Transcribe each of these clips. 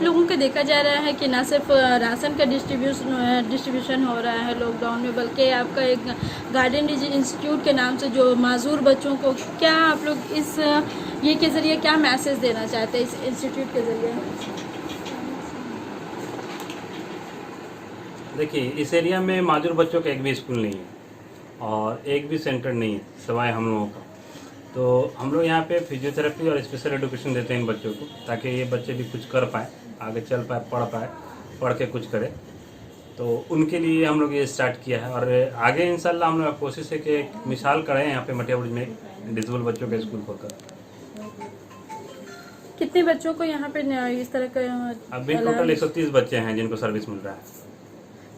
लोगों का देखा जा रहा है कि ना सिर्फ राशन का डिस्ट्रीब्यूशन हो रहा है लॉकडाउन में, बल्कि आपका एक गार्डन इंस्टीट्यूट के नाम से जो माजूर बच्चों को, क्या आप लोग इस ये के ज़रिए क्या मैसेज देना चाहते हैं इस इंस्टीट्यूट के ज़रिए? देखिए, इस एरिया में माजूर बच्चों का एक भी स्कूल नहीं है और एक भी सेंटर नहीं है सिवाय हम लोगों का। तो हम लोग यहाँ पे फिजियोथेरेपी और स्पेशल एजुकेशन देते हैं इन बच्चों को, ताकि ये बच्चे भी कुछ कर पाएँ, आगे चल पाए, पढ़ के कुछ करें। तो उनके लिए हम लोग ये स्टार्ट किया है और आगे इंशाल्लाह हम लोग कोशिश है कि एक मिसाल करें यहाँ पे मटिया बुर्ज में डिसेबल बच्चों का स्कूल खोलकर। कितने बच्चों को यहाँ पे इस तरह का अभी टोटल 130 बच्चे हैं जिनको सर्विस मिल रहा है।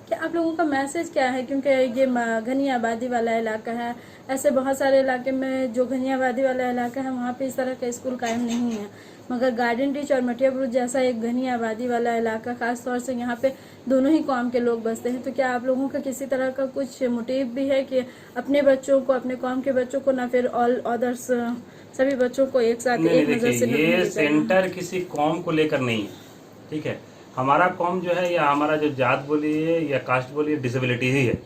क्या आप लोगों का मैसेज क्या है, क्योंकि ये घनी आबादी वाला इलाका है, ऐसे बहुत सारे इलाके में जो घनी आबादी वाला इलाका है वहाँ पे इस तरह का स्कूल कायम नहीं है, मगर गार्डन रिच और मटिया बुर्ज जैसा एक घनी आबादी वाला इलाका, खास तौर से यहाँ पे दोनों ही कौम के लोग बसते हैं। तो क्या आप लोगों का किसी तरह का कुछ मोटिव भी है कि अपने बच्चों को, अपने कौम के बच्चों को, ना फिर ऑल अदर्स सभी बच्चों को एक साथ एक नज़र से? ये सेंटर किसी कौम को लेकर नहीं है, ठीक है। हमारा कौम जो है या हमारा जो जात बोलिए या कास्ट बोलिए, डिसेबिलिटी ही है,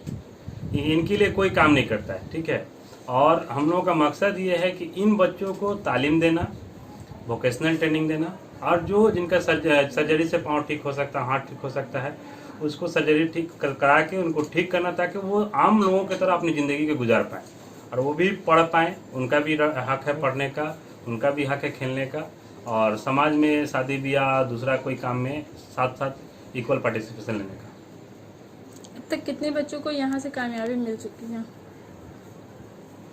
इनके लिए कोई काम नहीं करता है, ठीक है। और हम लोगों का मकसद ये है कि इन बच्चों को तालीम देना, वोकेशनल ट्रेनिंग देना, और जो जिनका सर्जरी से पाँव ठीक हो सकता है, हाथ ठीक हो सकता है, उसको सर्जरी ठीक करा के उनको ठीक करना, ताकि वो आम लोगों की तरह अपनी ज़िंदगी को गुजार पाएँ और वो भी पढ़ पाएँ। उनका भी हक है पढ़ने का, उनका भी हक है खेलने का, और समाज में शादी ब्याह दूसरा कोई काम में साथ साथ इक्वल पार्टिसिपेशन लेने का। अब तक कितने बच्चों को यहाँ से कामयाबी मिल चुकी है?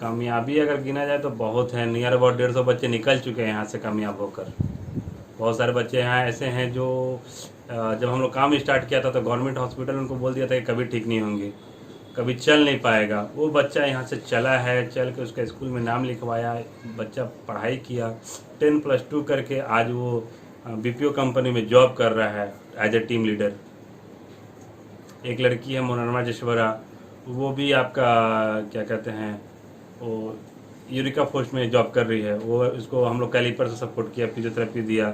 कामयाबी अगर गिना जाए तो बहुत है, नियर अबाउट 150 बच्चे निकल चुके हैं यहाँ से कामयाब होकर। बहुत सारे बच्चे यहाँ ऐसे हैं जो जब हम लोग काम स्टार्ट किया था तो गवर्नमेंट हॉस्पिटल उनको बोल दिया था कि कभी ठीक नहीं होंगे, कभी चल नहीं पाएगा। वो बच्चा यहाँ से चला है, चल के उसका स्कूल में नाम लिखवाया, बच्चा पढ़ाई किया, 10+2 करके आज वो बीपीओ कंपनी में जॉब कर रहा है एज ए टीम लीडर। एक लड़की है मनोरमा जशवरा, वो भी आपका क्या कहते हैं, वो यूरिका पोस्ट में जॉब कर रही है। वो उसको हम लोग कैलिपर से सपोर्ट किया, फिजियोथेरेपी दिया,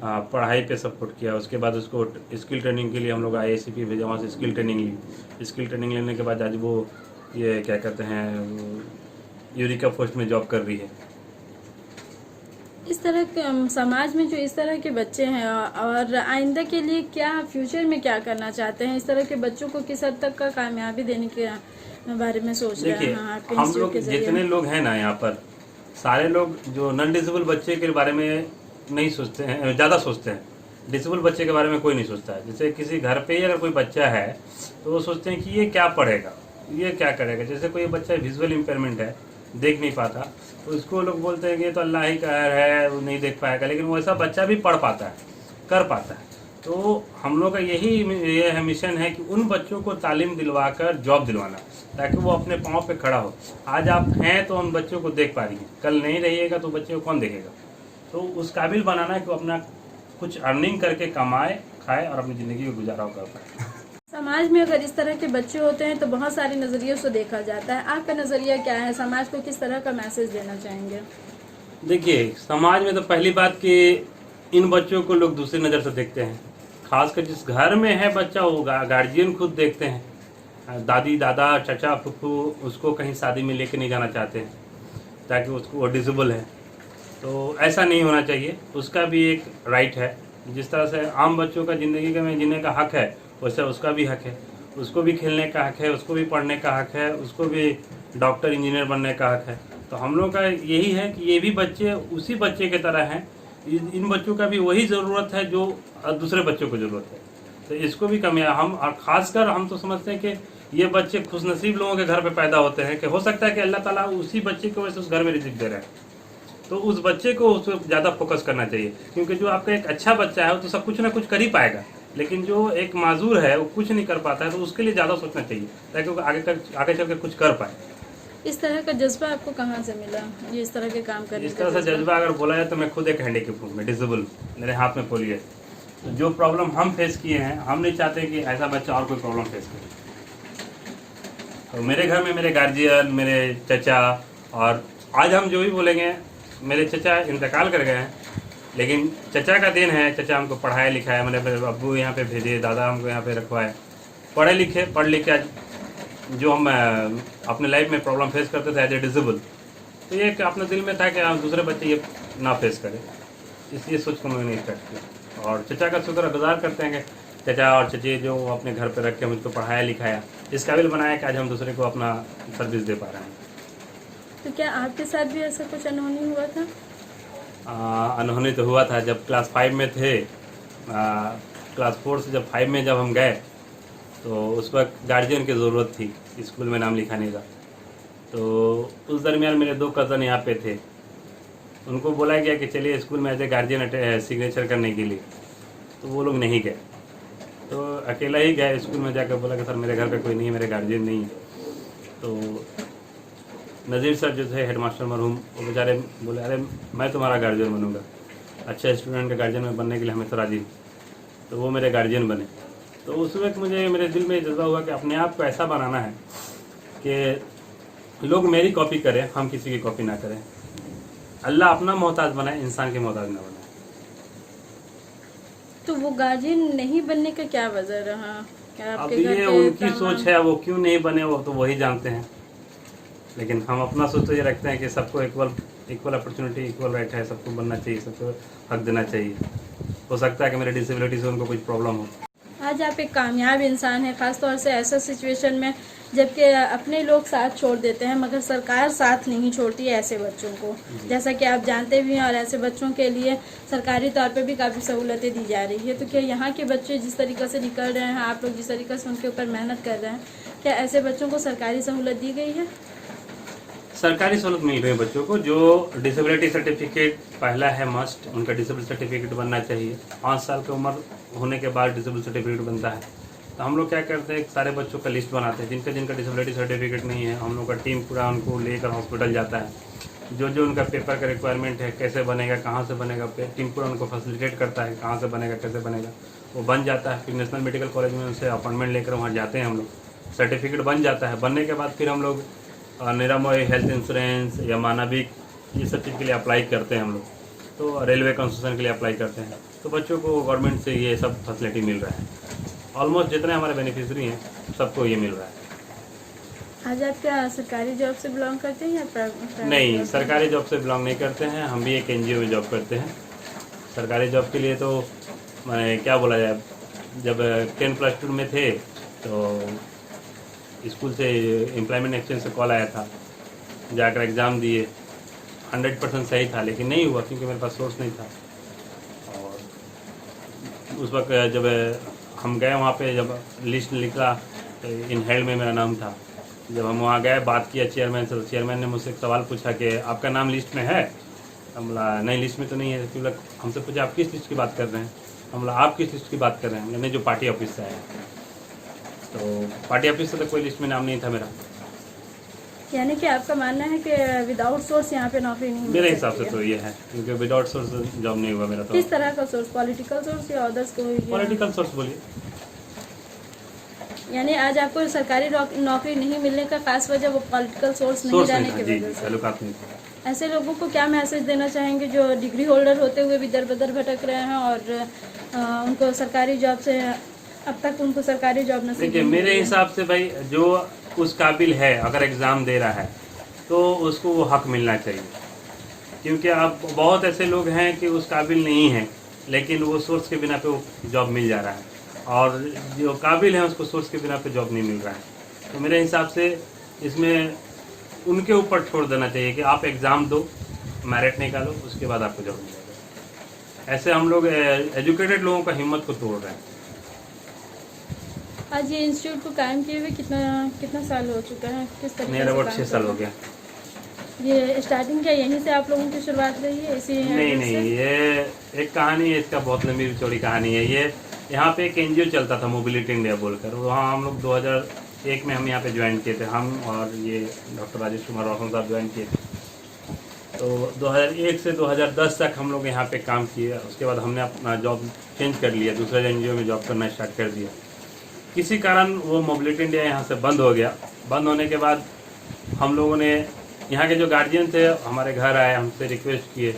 पढ़ाई पे सपोर्ट किया। उसके बाद उसको स्किल ट्रेनिंग के लिए हम लोग IACP भेजा, वहाँ से स्किल ट्रेनिंग ली। स्किल ट्रेनिंग लेने के बाद आज वो ये क्या कहते हैं यूरिका पोस्ट में जॉब कर रही है। इस तरह के समाज में जो इस तरह के बच्चे हैं, और आइंदा के लिए क्या फ्यूचर में क्या करना चाहते हैं, इस तरह के बच्चों को किस हद तक का कामयाबी देने के बारे में सोच रहे हैं आपके हम इंस्टीट्यूट लोग के जरिए? जितने लोग हैं ना यहाँ पर, सारे लोग जो नॉन डिसेबल बच्चे के बारे में नहीं सोचते हैं, ज़्यादा सोचते हैं। डिसेबल बच्चे के बारे में कोई नहीं सोचता है। जैसे किसी घर पे ही अगर कोई बच्चा है तो वो सोचते हैं कि ये क्या पढ़ेगा, ये क्या करेगा। जैसे कोई बच्चा विजुअल इम्पेयरमेंट है, देख नहीं पाता, तो उसको लोग बोलते हैं कि ये तो अल्लाह ही का है, वो नहीं देख पाएगा। लेकिन वो ऐसा बच्चा भी पढ़ पाता है, कर पाता है। तो हम लोग का ये है मिशन है कि उन बच्चों को तालीम दिलवाकर जॉब दिलवाना, ताकि वो अपने पाँव पे खड़ा हो। आज आप हैं तो उन बच्चों को देख पा रही हैं, कल नहीं रहिएगा तो बच्चे को कौन देखेगा। तो उस काबिल बनाना है कि वो अपना कुछ अर्निंग करके कमाए, खाए और अपनी ज़िंदगी को गुजारा कर पाए। समाज में अगर इस तरह के बच्चे होते हैं तो बहुत सारे नज़रियों से देखा जाता है। आपका नज़रिया क्या है, समाज को किस तरह का मैसेज देना चाहेंगे? देखिए, समाज में तो पहली बात कि इन बच्चों को लोग दूसरी नज़र से देखते हैं। खासकर जिस घर में है बच्चा, वो गार्जियन खुद देखते हैं। दादी दादा चाचा फूफू उसको कहीं शादी में लेके नहीं जाना चाहते हैं, ताकि उसको वो डिसेबल है। तो ऐसा नहीं होना चाहिए, उसका भी एक राइट है। जिस तरह से आम बच्चों का ज़िंदगी में जीने का हक है, वैसे उसका भी हक है। उसको भी खेलने का हक है, उसको भी पढ़ने का हक है, उसको भी डॉक्टर इंजीनियर बनने का हक है। तो हम लोग का यही है कि ये भी बच्चे उसी बच्चे की तरह हैं। इन बच्चों का भी वही ज़रूरत है जो दूसरे बच्चों को ज़रूरत है। तो इसको भी कमियाँ हम, और ख़ासकर हम तो समझते हैं कि ये बच्चे खुशनसीब लोगों के घर पे पैदा होते हैं, कि हो सकता है कि अल्लाह ताला उसी बच्चे की वजह से उस घर में रिज़्क दे रहे हैं। तो उस बच्चे को उस पर ज़्यादा फोकस करना चाहिए, क्योंकि जो आपका एक अच्छा बच्चा है वो तो सब कुछ ना कुछ कर ही पाएगा। लेकिन जो एक माजूर है वो कुछ नहीं कर पाता है, तो उसके लिए ज़्यादा सोचना चाहिए, ताकि वो आगे चल के कुछ कर पाए। इस तरह का जज्बा आपको कहाँ से मिला, ये इस तरह के काम करने इस तरह से जज्बा अगर बोला जाए तो मैं खुद एक हैंडीकैप हूँ, मैं डिसेबल, मेरे हाथ में पोलियो है। तो जो प्रॉब्लम हम फेस किए हैं, हम नहीं चाहते कि ऐसा बच्चा और कोई प्रॉब्लम फेस करे। तो मेरे घर में मेरे गार्जियन, मेरे चचा, और आज हम जो भी बोलेंगे, मेरे चचा इंतकाल कर गए हैं, लेकिन चचा का दिन है, चचा हमको पढ़ाया लिखाया, मैंने अब्बू यहाँ पे भेजे, दादा हमको यहाँ पे रखवाए, पढ़ लिख के आज जो हम अपने लाइफ में प्रॉब्लम फेस करते थे एज ए डिसेबल, तो ये एक अपने दिल में था कि दूसरे बच्चे ये ना फेस करें, इसलिए सोच कर मैंने स्टार्ट किया। और चचा का शुक्रगुजार करते हैं कि चचा और चची जो अपने घर पे रख के मुझको पढ़ाया लिखाया, इस काबिल बनाया कि आज हम दूसरे को अपना सर्विस दे पा रहे हैं। तो क्या आपके साथ भी ऐसा कुछ अनहोनी हुआ था? अनहोनी तो हुआ था जब क्लास 5 में थे। क्लास 4 से जब 5 में जब हम गए तो उस वक्त गार्जियन की ज़रूरत थी स्कूल में नाम लिखाने का। तो उस दरमियान मेरे 2 कज़न यहाँ पे थे, उनको बोला गया कि चलिए स्कूल में एज ए गार्जियन सिग्नेचर करने के लिए, तो वो लोग नहीं गए। तो अकेला ही गया स्कूल में, जाकर बोला कि सर मेरे घर पे कोई नहीं है, मेरे गार्जियन नहीं है। तो नज़ीर सर जो थे हेडमास्टर मरहूम, वो बेचारे बोले अरे मैं तुम्हारा गार्जियन बनूंगा, अच्छे स्टूडेंट का गार्जियन में बनने के लिए हमेशा राजी हूँ। तो वो मेरे गार्जियन बने। तो उस वक्त मुझे मेरे दिल में जज्बा हुआ कि अपने आप को ऐसा बनाना है कि लोग मेरी कॉपी करें, हम किसी की कॉपी ना करें। अल्लाह अपना मोहताज बनाए, इंसान के मोहताज ना बनाए। तो वो गार्जियन नहीं बनने का क्या वजह रहा? क्या अब आपके घर ये पे उनकी सोच है, वो क्यों नहीं बने वो तो वही जानते हैं। लेकिन हम अपना सोच तो ये रखते हैं कि सबको इक्वल अपॉर्चुनिटी, इक्वल राइट है, सबको बनना चाहिए, सबको हक देना चाहिए। हो सकता है कि मेरे डिसेबिलिटी से उनको कुछ प्रॉब्लम हो। आज आप एक कामयाब इंसान हैं, खासतौर से ऐसा सिचुएशन में जबकि अपने लोग साथ छोड़ देते हैं मगर सरकार साथ नहीं छोड़ती है ऐसे बच्चों को, जैसा कि आप जानते भी हैं। और ऐसे बच्चों के लिए सरकारी तौर पे भी काफ़ी सहूलतें दी जा रही है। तो क्या यहाँ के बच्चे जिस तरीक़े से निकल रहे हैं, आप लोग जिस तरीक़े से उनके ऊपर मेहनत कर रहे हैं, क्या ऐसे बच्चों को सरकारी सहूलत दी गई है? सरकारी सहूलत मिल रही है बच्चों को। जो डिसेबिलिटी सर्टिफिकेट पहला है मस्ट, उनका डिसेबल सर्टिफिकेट बनना चाहिए। 5 साल की उम्र होने के बाद डिसेबल सर्टिफिकेट बनता है। तो हम लोग क्या करते हैं, सारे बच्चों का लिस्ट बनाते हैं जिनका डिसेबिलिटी सर्टिफिकेट नहीं है। हम लोग का टीम पूरा उनको लेकर हॉस्पिटल जाता है। जो उनका पेपर का रिक्वायरमेंट है, कैसे बनेगा, कहाँ से बनेगा, टीम पूरा उनको फैसिलिटेट करता है, कहाँ से बनेगा, कैसे बनेगा, वो बन जाता है। फिर नेशनल मेडिकल कॉलेज में उनसे अपॉइंटमेंट लेकर वहाँ जाते हैं हम लोग, सर्टिफिकेट बन जाता है। बनने के बाद फिर हम लोग निरामय हेल्थ इंश्योरेंस या मानविक ये सब चीज़ के लिए अप्लाई करते हैं हम लोग। तो रेलवे कंसेशन के लिए अप्लाई करते हैं। तो बच्चों को गवर्नमेंट से ये सब फैसिलिटी मिल रहा है। ऑलमोस्ट जितने हमारे बेनिफिशरी हैं सबको ये मिल रहा है। आज आप क्या सरकारी जॉब से बिलोंग करते हैं या प्राइवेट? नहीं, सरकारी जॉब से बिलोंग नहीं करते हैं। हम भी एक NGO में जॉब करते हैं। सरकारी जॉब के लिए तो मैंने क्या बोला जाए, जब 10+2 में थे तो स्कूल से एम्प्लॉयमेंट एक्सचेंज से कॉल आया था, जाकर एग्ज़ाम दिए। 100% सही था लेकिन नहीं हुआ क्योंकि मेरे पास सोर्स नहीं था। और उस वक्त जब हम गए वहाँ पे, जब लिस्ट निकला इन हेल्ड में मेरा नाम था। जब हम वहाँ गए, बात किया चेयरमैन से, तो चेयरमैन ने मुझसे एक सवाल पूछा कि आपका नाम लिस्ट में है? हम बोला नहीं लिस्ट में तो नहीं है। फिर हमसे पूछा आप किस लिस्ट की बात कर रहे हैं? हम बोला आप किस लिस्ट की बात कर रहे हैं? नहीं, जो पार्टी ऑफिस से आया। तो पार्टी ऑफिस से तो कोई लिस्ट में नाम नहीं था मेरा। यानी कि आपका मानना है कि विदाउट सोर्स यहाँ पे नौकरी नहीं मिल मेरे हिसाब सकती से है? तो ये है क्योंकि विदाउट सोर्स जॉब नहीं हुआ मेरा। तो किस तरह का सोर्स, पॉलिटिकल सोर्स या अदर्स कोई? पॉलिटिकल सोर्स बोलिए। यानी आज आपको सरकारी नौकरी नहीं मिलने का खास वजह वो पॉलिटिकल सोर्स नहीं रहने की वजह से? ताल्लुकात नहीं था। ऐसे लोगों को क्या मैसेज देना चाहेंगे जो डिग्री होल्डर होते हुए भी दर बदर भटक रहे हैं और उनको सरकारी जॉब से अब तक उनको सरकारी जॉब नसीब? देखिए मेरे हिसाब से भाई, जो उस काबिल है अगर एग्ज़ाम दे रहा है तो उसको वो हक मिलना चाहिए। क्योंकि अब बहुत ऐसे लोग हैं कि उस काबिल नहीं हैं लेकिन वो सोर्स के बिना पे वो जॉब मिल जा रहा है, और जो काबिल है उसको सोर्स के बिना पे जॉब नहीं मिल रहा है। तो मेरे हिसाब से इसमें उनके ऊपर छोड़ देना चाहिए कि आप एग्ज़ाम दो, मेरिट निकालो, उसके बाद आपको जॉब मिलेगा। ऐसे हम लोग एजुकेटेड लोगों का हिम्मत को तोड़ रहे हैं। आज ये इंस्टीट्यूट को कायम किए हुए कितना साल हो चुका है? किस तरीके मेरा से वोट काम 6 साल हो कर रहे गया। हैं? ये स्टार्टिंग क्या यहीं से आप लोगों की शुरुआत रही है इसी नहीं एड्रेस से? ये एक कहानी है, इसका बहुत लंबी चौड़ी कहानी है। ये यहाँ पे एक NGO चलता था मोबिलिटी इंडिया बोलकर, वहाँ हम लोग 2001 में हम यहाँ पे ज्वाइन किए थे। हम और ये डॉक्टर राजेश कुमार रोशन साहब ज्वाइन किए थे। तो 2001 से 2010 तक हम लोग यहाँ पे काम किए। उसके बाद हमने अपना जॉब चेंज कर लिया, दूसरे NGO में जॉब करना स्टार्ट कर दिया। किसी कारण वो मोबिलिटी इंडिया यहाँ से बंद हो गया। बंद होने के बाद हम लोगों ने, यहाँ के जो गार्जियन थे हमारे घर आए, हमसे रिक्वेस्ट किए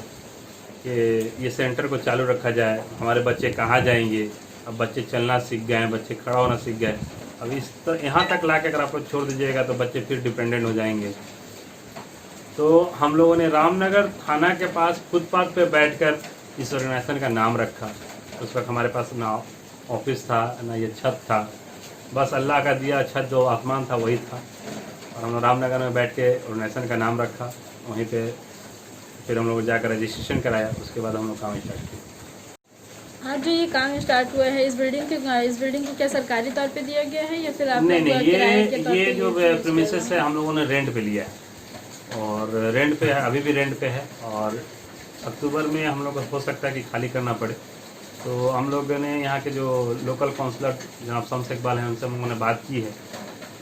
कि ये सेंटर को चालू रखा जाए, हमारे बच्चे कहाँ जाएंगे। अब बच्चे चलना सीख गए हैं, बच्चे खड़ा होना सीख गए, अब यहाँ तक ला के अगर आप लोग छोड़ दीजिएगा तो बच्चे फिर डिपेंडेंट हो जाएंगे। तो हम लोगों ने रामनगर थाना के पास फुटपाथ पे बैठकर इस ऑर्गेनाइजेशन का नाम रखा। उस वक्त हमारे पास ना ऑफिस था ना ये छत था, बस अल्लाह का दिया छत जो आसमान था वही था। और हम लोग रामनगर में बैठ के ऑर्गेनाइजेशन का नाम रखा, वहीं पे फिर हम लोग जाकर रजिस्ट्रेशन कराया, उसके बाद हम लोग काम स्टार्ट किया। आज जो ये काम स्टार्ट हुआ है इस बिल्डिंग को क्या सरकारी तौर पे दिया गया है या फिर आप नहीं लोग किराए के तौर ये पे जो यूज़ प्रीमिसेस है हम लोगों ने रेंट पे लिया है और रेंट पे है, अभी भी रेंट पे है। और अक्टूबर में हम लोग को हो सकता है कि खाली करना पड़े, तो हम लोगों ने यहाँ के जो लोकल काउंसलर जनाब शम्स इकबाल हैं उनसे हम लोगों ने बात की है,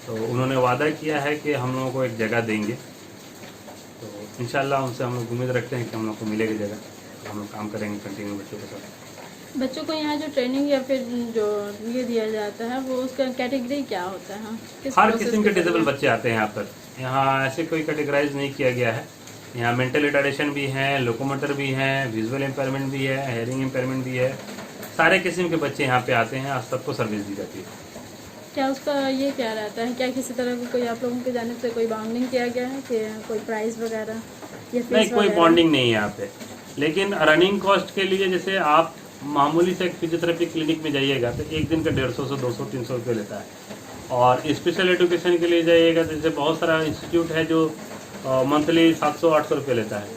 तो उन्होंने वादा किया है कि हम लोगों को एक जगह देंगे। तो इंशाल्लाह उनसे हम लोग उम्मीद रखते हैं कि हम लोग को मिलेगी जगह, तो हम लोग काम करेंगे कंटिन्यू बच्चों के साथ। बच्चों को यहाँ जो ट्रेनिंग या फिर जो ये दिया जाता है वो उसका कैटेगरी क्या होता है? किस हर प्रोसेस किस्म के के डिसेबल जरिए? बच्चे आते हैं यहाँ पर, यहाँ ऐसे कोई कैटेगराइज नहीं किया गया है। यहाँ मेंटल रिटार्डेशन भी हैं, लोकोमोटर भी हैं, विजुअल इम्पेयरमेंट भी है, हेयरिंग इम्पेयरमेंट भी है, सारे किस्म के बच्चे यहाँ पे आते हैं और सबको सर्विस दी जाती है। क्या उसका ये क्या रहता है, क्या किसी तरह का कोई आप लोगों की जानिब से कोई बाउंडिंग किया गया है कि कोई प्राइस वगैरह या फीस नहीं, कोई वगैरह? बॉन्डिंग नहीं है यहाँ पे, लेकिन रनिंग कॉस्ट के लिए जैसे आप मामूली से एक फिजियोथेरेपी क्लिनिक में जाइएगा तो एक दिन का 150 से 200 300 रुपये लेता है। और स्पेशल एजुकेशन के लिए जाइएगा तो जैसे बहुत सारा इंस्टीट्यूट है जो मंथली 700-800 रुपये लेता है।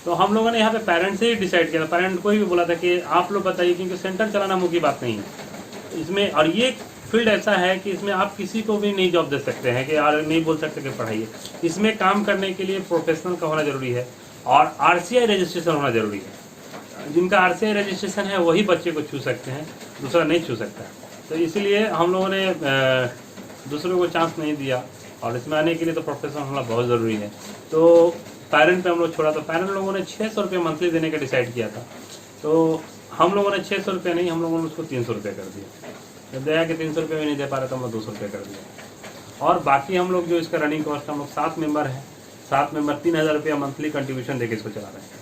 तो हम लोगों ने यहाँ पे पेरेंट्स से ही डिसाइड किया था, पेरेंट को ही बोला था कि आप लोग बताइए, क्योंकि सेंटर चलाना मुख्य बात नहीं है इसमें। और ये फील्ड ऐसा है कि इसमें आप किसी को भी नहीं जॉब दे सकते हैं कि यार नहीं बोल सकते कि पढ़ाइए। इसमें काम करने के लिए प्रोफेशनल का होना जरूरी है और RCI रजिस्ट्रेशन होना जरूरी है। जिनका RCI रजिस्ट्रेशन है वही बच्चे को छू सकते हैं, दूसरा नहीं छू सकता। तो इसीलिए हम लोगों ने दूसरों को चांस नहीं दिया, और इसमें आने के लिए तो प्रोफेशनल होना बहुत ज़रूरी है। तो पेरेंट पे हम लोग छोड़ा, तो पेरेंट लोगों ने 600 रुपये मंथली देने का डिसाइड किया था। तो हम लोगों ने 600 रुपये नहीं, हम लोगों ने उसको 300 रुपये कर दिया। जब दया कि 300 रुपये भी नहीं दे पा रहे तो हम लोग 200 रुपये कर दिया। और बाकी हम लोग जो इसका रनिंग कॉस्ट, हम लोग 7 मेंबर हैं, 7 मेंबर 3000 रुपया मंथली कंट्रीब्यूशन देके इसको चला रहे हैं।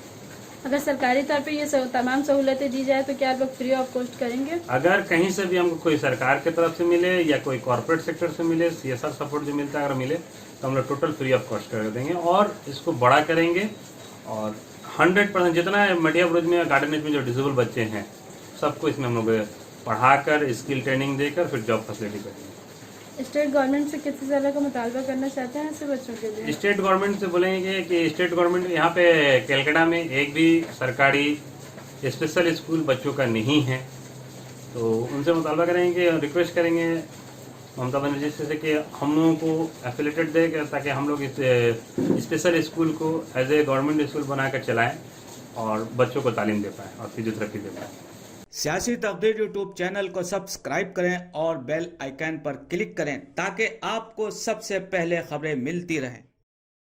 अगर सरकारी तौर पे ये तमाम सहूलतें दी जाए तो क्या आप लोग फ्री ऑफ कॉस्ट करेंगे? अगर कहीं से भी हमको कोई सरकार की तरफ से मिले या कोई कॉर्पोरेट सेक्टर से मिले, CSR सपोर्ट जो मिलता है अगर मिले तो हम लोग टोटल फ्री ऑफ कॉस्ट कर देंगे और इसको बड़ा करेंगे। और 100% जितना मटिया ब्रुज में गार्डनेज में जो डिसेबल बच्चे हैं सबको इसमें हम लोग पढ़ाकर स्किल ट्रेनिंग देकर फिर जॉब फैसिलिटी करेंगे। स्टेट गवर्नमेंट से किसी तरह का मुतालबा करना चाहते हैं ऐसे बच्चों के लिए? स्टेट गवर्नमेंट से बोलेंगे कि स्टेट गवर्नमेंट यहाँ पे कलकत्ता में एक भी सरकारी स्पेशल स्कूल बच्चों का नहीं है, तो उनसे मुतालबा करेंगे, रिक्वेस्ट करेंगे ममता बनर्जी से कि हम लोगों को एफिलेटेड दे, ताकि हम लोग इस स्पेशल स्कूल को एज ए गवर्नमेंट स्कूल बनाकर चलाएं और बच्चों को तालीम दे पाएँ और फिजियोथेरेपी दे पाएँ। सियासी तकदीर यूट्यूब चैनल को सब्सक्राइब करें और बेल आइकन पर क्लिक करें ताकि आपको सबसे पहले खबरें मिलती रहें।